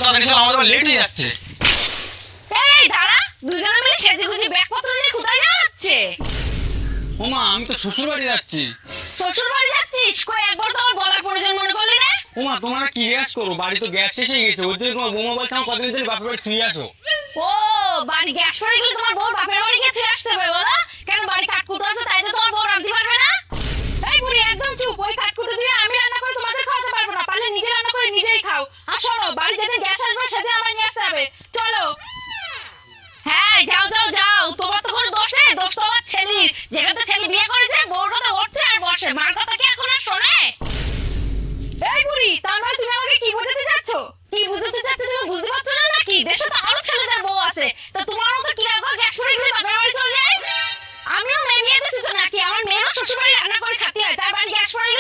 তাড়াতাড়ি চল, আমাদের লেট হয়ে যাচ্ছে। এই দাঁড়া, দুজনে মিলে সেজেগুজে ব্যাগপত্র নিয়ে কোথায় যাচ্ছে? ওমা, আমি তো শ্বশুর বাড়ি যাচ্ছি। শ্বশুর বাড়ি যাচ্ছিস? কই একবার তো আমার বলার প্রয়োজন মনে করলি না? ওমা, তোমরা কি গ্যাস করো? বাড়ি তো গ্যাস শেষ হয়ে গেছে, ওই জন্য তোমার বৌমা বলছে আমার কতদিন ধরে বাপের বাড়ি ফিরে আসো। ও বাড়ি গ্যাস পড়ে গেলে তোমার বউ বাপের বাড়ি গিয়ে ফিরে আসতে হবে বলো? কেন বাড়ি কাঠকুটো আছে তাই তো তোমার বউ রাঁধতে পারবে না? এই বুড়ি একদম চুপ, ওই কাঠকুটো দিয়ে আমি রান্না করে তোমাদের খাওয়াতে পারবো না, পারলে নিজে রান্না করে নিজেই খাও। আর শোনো, বাড়ি যেদিন গ্যাস আসবে সেদিন আমার নিয়ে আসতে হবে, চলো। হ্যাঁ যাও যাও যাও, তোমার তো কোনো দোষ নেই, দোষ তো আমার ছেলের। যেটাতে ছেলে বিয়ে করেছে বউর কথা উঠছে আর বসে, মার কথা কি এখন আর শোনে? এই বুড়ি, তার মানে তুমি আমাকে কি বোঝাতে চাচ্ছ? কি বুঝাতে চাচ্ছ তুমি বুঝতে পারছো না নাকি? দেশে তো আরো ছেলেদের বউ আছে, তো তোমারও তো কি লাগবে গ্যাস পড়ে গেলে বাপের বাড়ি চলে যায়? আমিও মেয়ে বিয়ে দিছি তো নাকি? আমার মেয়েরও শ্বশুর বাড়ি রান্না করে খাতে হয়, তার বাড়ি গ্যাস পড়ে